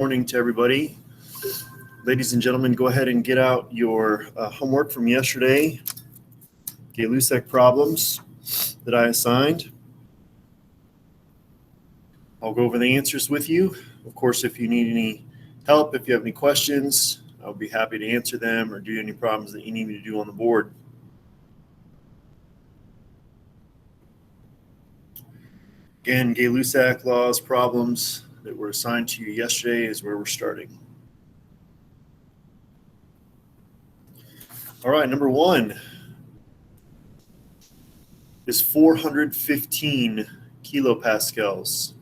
Morning to everybody. Ladies and gentlemen, go ahead and get out your homework from yesterday, Gay-Lussac problems that I assigned. I'll go over the answers with you. Of course, if you need any help, if you have any questions, I'll be happy to answer them or do any problems that you need me to do on the board. Again, Gay-Lussac laws problems that were assigned to you yesterday is where we're starting. All right, number one is 415 kilopascals.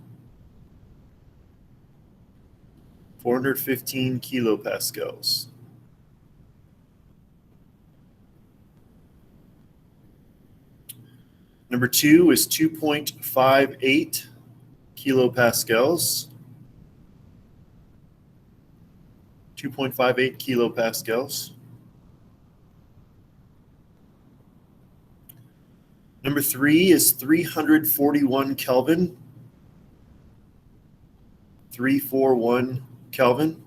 415 kilopascals. Number two is 2.58 kilopascals. 2.58 kilopascals. Number three is 341 Kelvin. 341 Kelvin.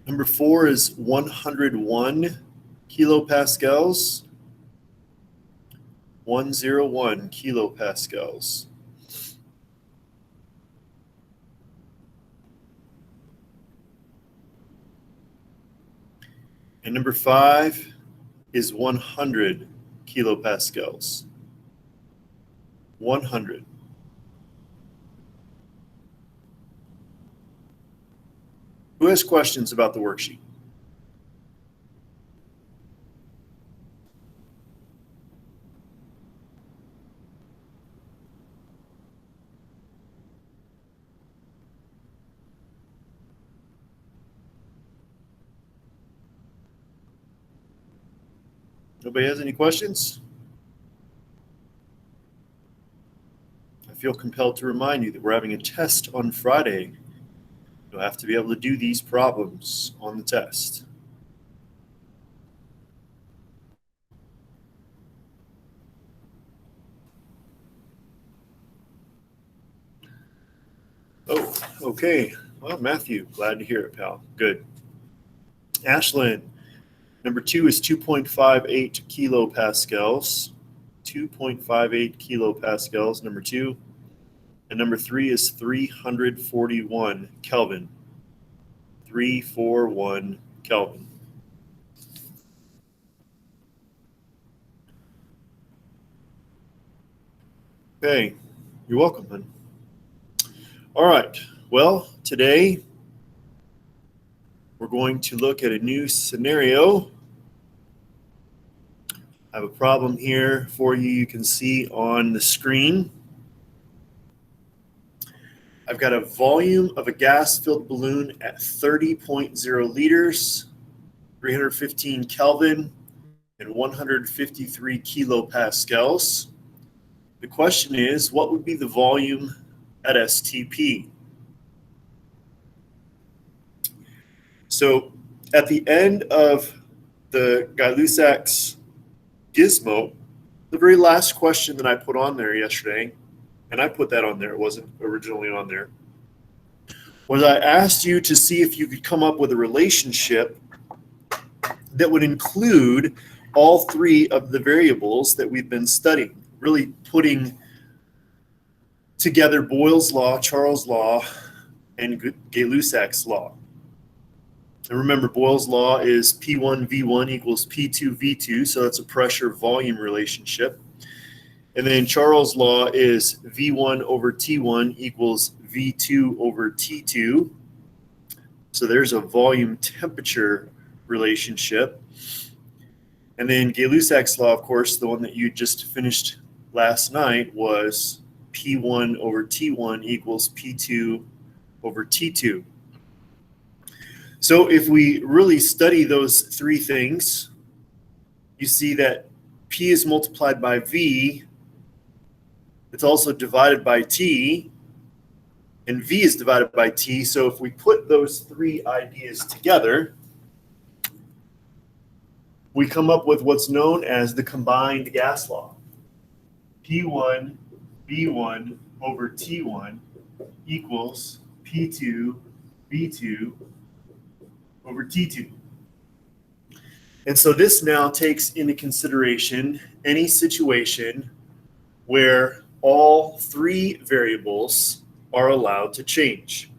Number four is 101 kilopascals. 101 kilopascals. And number five is 100 kilopascals. 100. Who has questions about the worksheet? Nobody has any questions? I feel compelled to remind you that we're having a test on Friday. You'll have to be able to do these problems on the test. Oh, okay. Well, Matthew, glad to hear it, pal. Good. Ashlyn. Number two is 2.58 kilopascals. 2.58 kilopascals, number two. And number three is 341 Kelvin. 341 Kelvin. Okay, you're welcome, hon. All right, well, today we're going to look at a new scenario. I have a problem here for you. You can see on the screen. I've got a volume of a gas-filled balloon at 30.0 liters, 315 Kelvin, and 153 kilopascals. The question is, what would be the volume at STP? So at the end of the Gay-Lussac's gizmo, the very last question that I put on there yesterday, and I put that on there, it wasn't originally on there, was I asked you to see if you could come up with a relationship that would include all three of the variables that we've been studying, really putting together Boyle's law, Charles' law, and Gay-Lussac's law. And remember, Boyle's law is P1 V1 equals P2 V2, so that's a pressure-volume relationship. And then Charles' law is V1 over T1 equals V2 over T2. So there's a volume-temperature relationship. And then Gay-Lussac's law, of course, the one that you just finished last night, was P1 over T1 equals P2 over T2. So if we really study those three things, you see that P is multiplied by V. It's also divided by T, and V is divided by T. So if we put those three ideas together, we come up with what's known as the combined gas law. P1 V1 over T1 equals P2 V2 over T2. And so this now takes into consideration any situation where all three variables are allowed to change.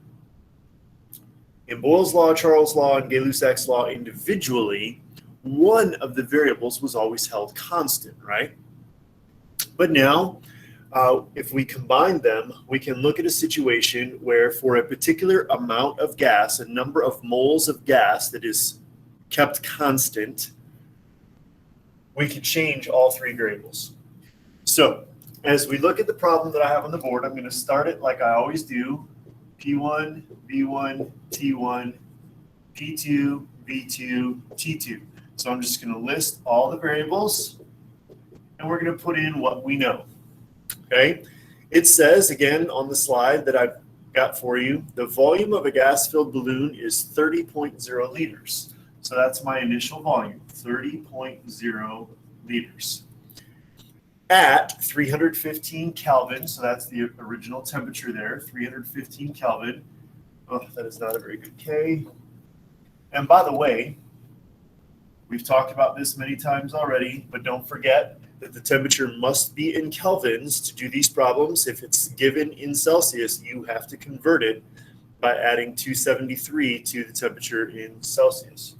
In Boyle's law, Charles' law, and Gay-Lussac's law individually, one of the variables was always held constant, right? But now, if we combine them, we can look at a situation where for a particular amount of gas, a number of moles of gas that is kept constant, we can change all three variables. So as we look at the problem that I have on the board, I'm going to start it like I always do. P1, V1, T1, P2, V2, T2. So I'm just going to list all the variables, and we're going to put in what we know. Okay? It says, again, on the slide that I've got for you, the volume of a gas-filled balloon is 30.0 liters. So that's my initial volume, 30.0 liters. At 315 Kelvin, so that's the original temperature there, 315 Kelvin. Oh, that is not a very good K. And by the way, we've talked about this many times already, but don't forget that the temperature must be in kelvins to do these problems. If it's given in Celsius, you have to convert it by adding 273 to the temperature in Celsius.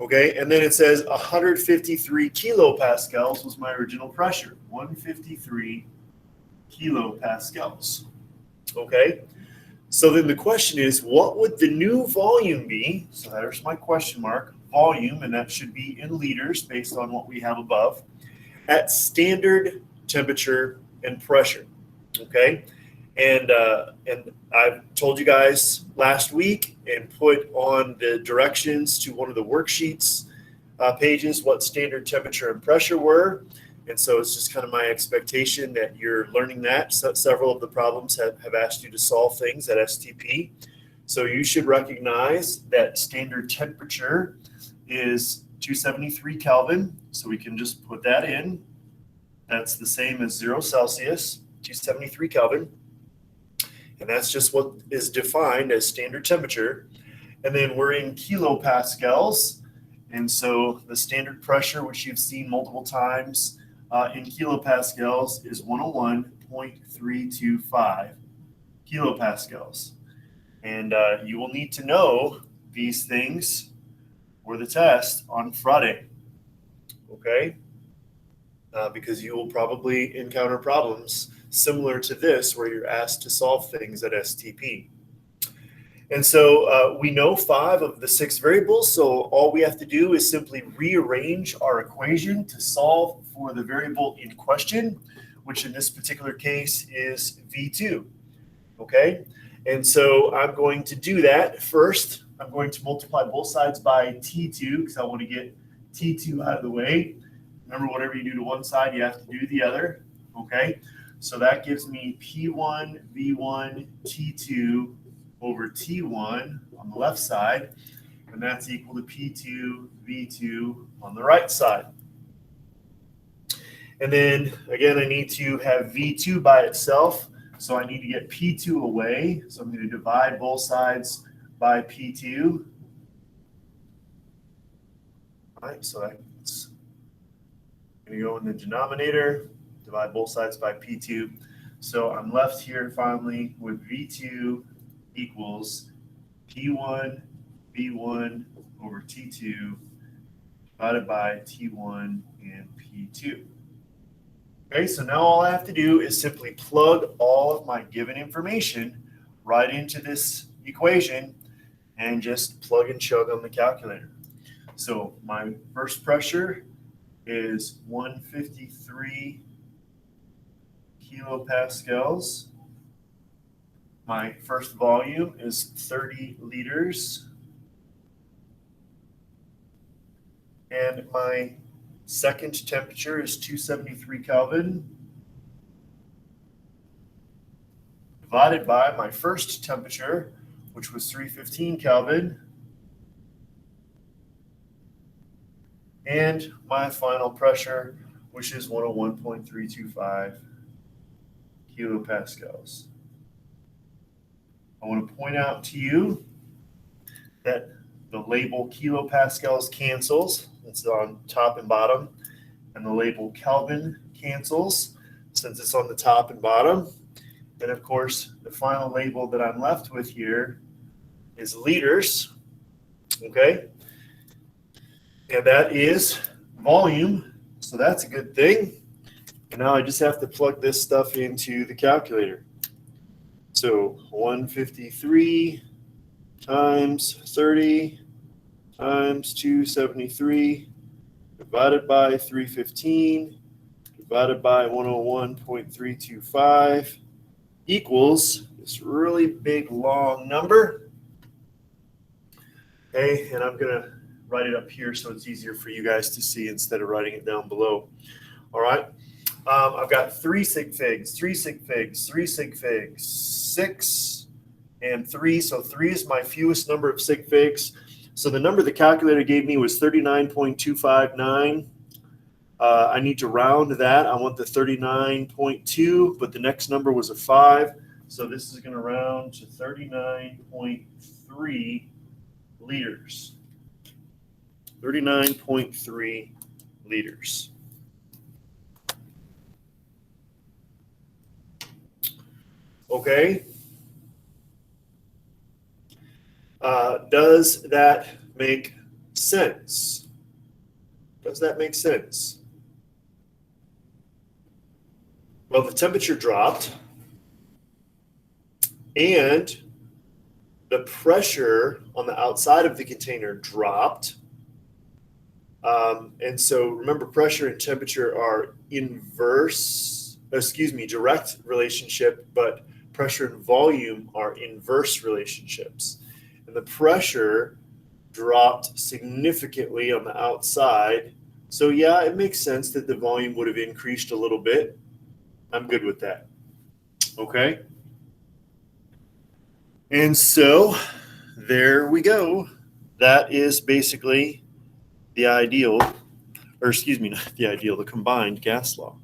Okay, and then it says 153 kilopascals was my original pressure, 153 kilopascals. Okay, so then the question is, what would the new volume be? So there's my question mark, volume, and that should be in liters based on what we have above, at standard temperature and pressure. Okay, and I've told you guys last week and put on the directions to one of the worksheets pages what standard temperature and pressure were. And so it's just kind of my expectation that you're learning that. So several of the problems have asked you to solve things at STP. So you should recognize that standard temperature is 273 Kelvin. So we can just put that in. That's the same as 0 Celsius, 273 Kelvin. And that's just what is defined as standard temperature. And then we're in kilopascals. And so the standard pressure, which you've seen multiple times in kilopascals, is 101.325 kilopascals. And you will need to know these things for the test on Friday. Okay? Because you will probably encounter problems similar to this where you're asked to solve things at STP. And so we know 5 of the 6 variables, so all we have to do is simply rearrange our equation to solve for the variable in question, which in this particular case is V2. Okay, and so I'm going to do that. First, I'm going to multiply both sides by T2 because I want to get T2 out of the way. Remember, whatever you do to one side, you have to do the other. Okay, so that gives me P1 V1 T2 over T1 on the left side, and that's equal to P2 V2 on the right side. And then again, I need to have V2 by itself, so I need to get P2 away. So I'm going to divide both sides by P2. All right, so that's going to go in the denominator, divide both sides by P2. So I'm left here finally with V2 equals P1 V1 over T2 divided by T1 and P2. Okay, so now all I have to do is simply plug all of my given information right into this equation and just plug and chug on the calculator. So my first pressure is 153 kilopascals. My first volume is 30 liters. And my second temperature is 273 Kelvin. Divided by my first temperature, which was 315 Kelvin. And my final pressure, which is 101.325 kilopascals. I want to point out to you that the label kilopascals cancels. It's on top and bottom. And the label Kelvin cancels since it's on the top and bottom. And of course, the final label that I'm left with here is liters. Okay? And that is volume. So that's a good thing. And now I just have to plug this stuff into the calculator. So 153 times 30 times 273 divided by 315 divided by 101.325 equals this really big long number. Okay, and I'm going to write it up here so it's easier for you guys to see instead of writing it down below. All right. I've got 3 sig figs, 3 sig figs, 3 sig figs, 6 and 3. So 3 is my fewest number of sig figs. So the number the calculator gave me was 39.259. I need to round that. I want the 39.2, but the next number was a 5. So this is going to round to 39.3 liters. 39.3 liters. Okay. Does that make sense? Does that make sense? Well, the temperature dropped and the pressure on the outside of the container dropped. And so remember, pressure and temperature are direct relationship, but pressure and volume are inverse relationships. And the pressure dropped significantly on the outside. So yeah, it makes sense that the volume would have increased a little bit. I'm good with that. Okay. And so there we go. That is basically the ideal, or excuse me, not the ideal, the combined gas law.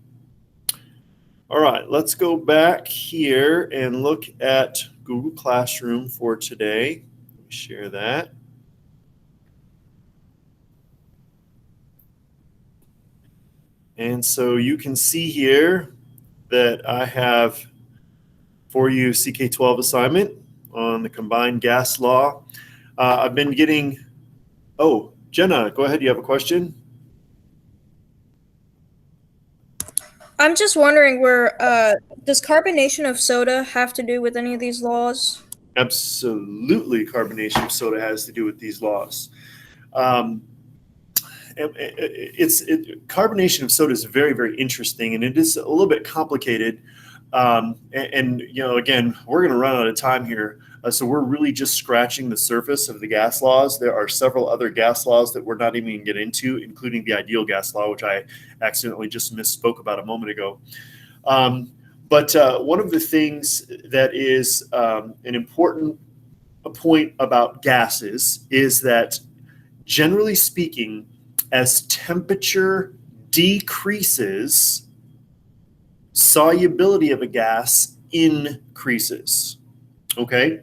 All right, let's go back here and look at Google Classroom for today. Let me share that. And so you can see here that I have for you CK12 assignment on the combined gas law. I've been getting, oh, Jenna, go ahead, you have a question? I'm just wondering does carbonation of soda have to do with any of these laws? Absolutely, carbonation of soda has to do with these laws. Carbonation of soda is very, very interesting, and it is a little bit complicated. And you know, again, we're going to run out of time here. So we're really just scratching the surface of the gas laws. There are several other gas laws that we're not even going to get into, including the ideal gas law, which I accidentally just misspoke about a moment ago. But one of the things that is an important point about gases is that, generally speaking, as temperature decreases, solubility of a gas increases. Okay?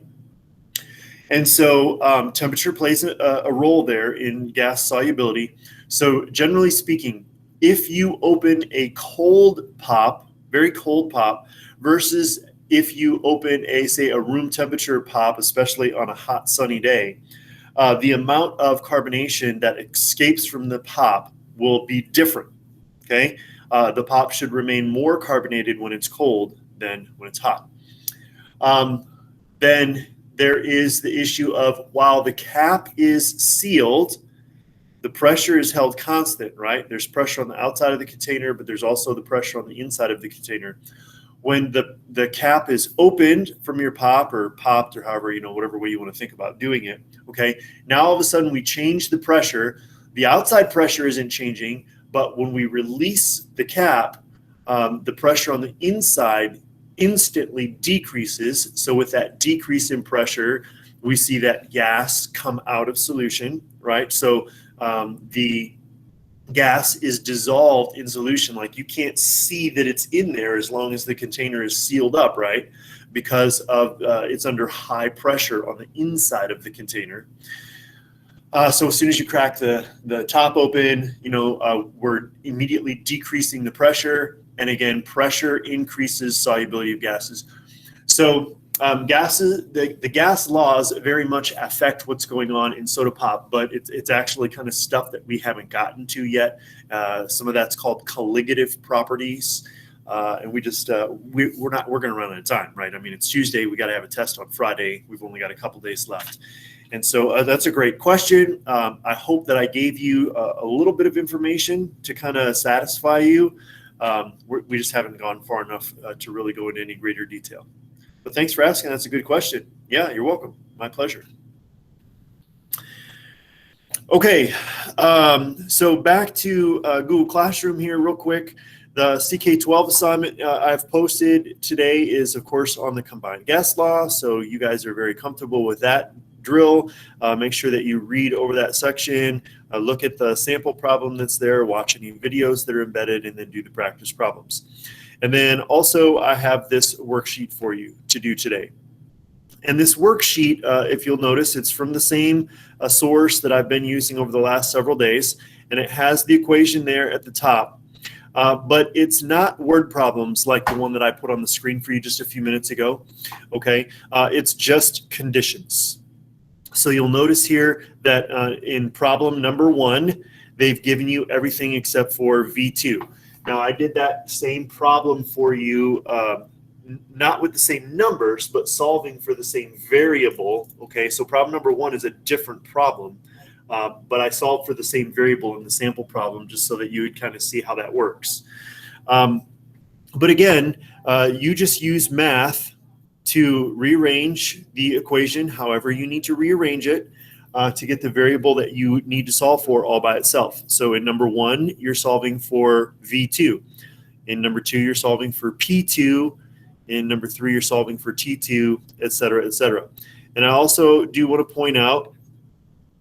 And so temperature plays a role there in gas solubility. So generally speaking, if you open a cold pop, very cold pop, versus if you open say a room temperature pop, especially on a hot sunny day, the amount of carbonation that escapes from the pop will be different. Okay, the pop should remain more carbonated when it's cold than when it's hot. Then there is the issue of, while the cap is sealed, the pressure is held constant, right? There's pressure on the outside of the container, but there's also the pressure on the inside of the container. When the cap is opened from your pop, or popped, or however, you know, whatever way you want to think about doing it, okay, now all of a sudden we change the pressure. The outside pressure isn't changing, but when we release the cap, the pressure on the inside instantly decreases. So with that decrease in pressure, we see that gas come out of solution, right? So the gas is dissolved in solution. Like, you can't see that it's in there as long as the container is sealed up, right? because of it's under high pressure on the inside of the container. So as soon as you crack the top open, we're immediately decreasing the pressure. And again, pressure increases solubility of gases. So gases, the gas laws very much affect what's going on in soda pop, but it's actually kind of stuff that we haven't gotten to yet. Some of that's called colligative properties. And we're going to run out of time, right? I mean, it's Tuesday. We got to have a test on Friday. We've only got a couple days left. And so that's a great question. I hope that I gave you a little bit of information to kind of satisfy you. We just haven't gone far enough to really go into any greater detail. But thanks for asking. That's a good question. Yeah, you're welcome. My pleasure. Okay, so back to Google Classroom here real quick. The CK12 assignment I've posted today is, of course, on the combined gas law. So you guys are very comfortable with that drill. Make sure that you read over that section, look at the sample problem that's there, watch any videos that are embedded, and then do the practice problems. And then also I have this worksheet for you to do today. And this worksheet, if you'll notice, it's from the same source that I've been using over the last several days, and it has the equation there at the top. But it's not word problems like the one that I put on the screen for you just a few minutes ago, okay? It's just conditions. So you'll notice here that in problem number 1, they've given you everything except for V2. Now, I did that same problem for you, not with the same numbers, but solving for the same variable, okay? So problem number 1 is a different problem, but I solved for the same variable in the sample problem just so that you would kind of see how that works. But again, you just use math to rearrange the equation however you need to rearrange it to get the variable that you need to solve for all by itself. So in number 1, you're solving for V2. In number 2, you're solving for P2. In number 3, you're solving for T2, et cetera, et cetera. And I also do want to point out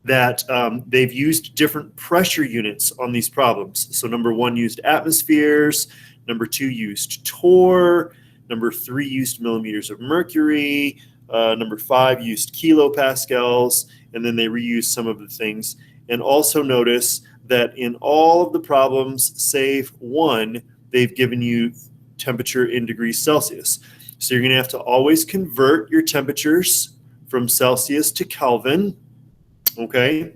that they've used different pressure units on these problems. So number 1 used atmospheres, number 2 used torr, number 3 used millimeters of mercury, number 5 used kilopascals, and then they reused some of the things. And also notice that in all of the problems, save 1, they've given you temperature in degrees Celsius. So you're going to have to always convert your temperatures from Celsius to Kelvin, okay?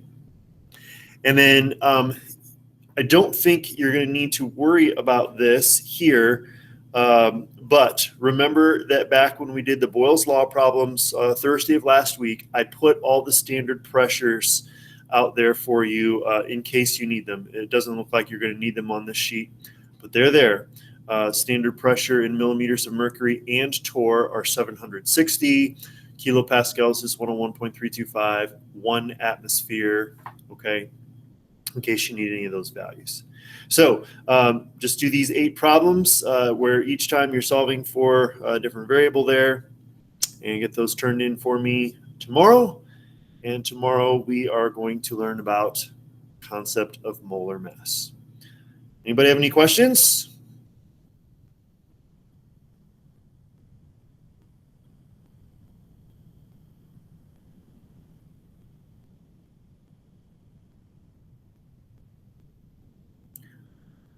And then I don't think you're going to need to worry about this here, but remember that back when we did the Boyle's Law problems Thursday of last week, I put all the standard pressures out there for you in case you need them. It doesn't look like you're going to need them on this sheet, but they're there. Standard pressure in millimeters of mercury and torr are 760. Kilopascals is 101.325, 1 atmosphere, okay, in case you need any of those values. So just do these 8 problems where each time you're solving for a different variable there, and get those turned in for me tomorrow. And tomorrow we are going to learn about concept of molar mass. Anybody have any questions?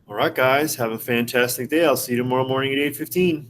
All right, guys, have a fantastic day. I'll see you tomorrow morning at 8:15.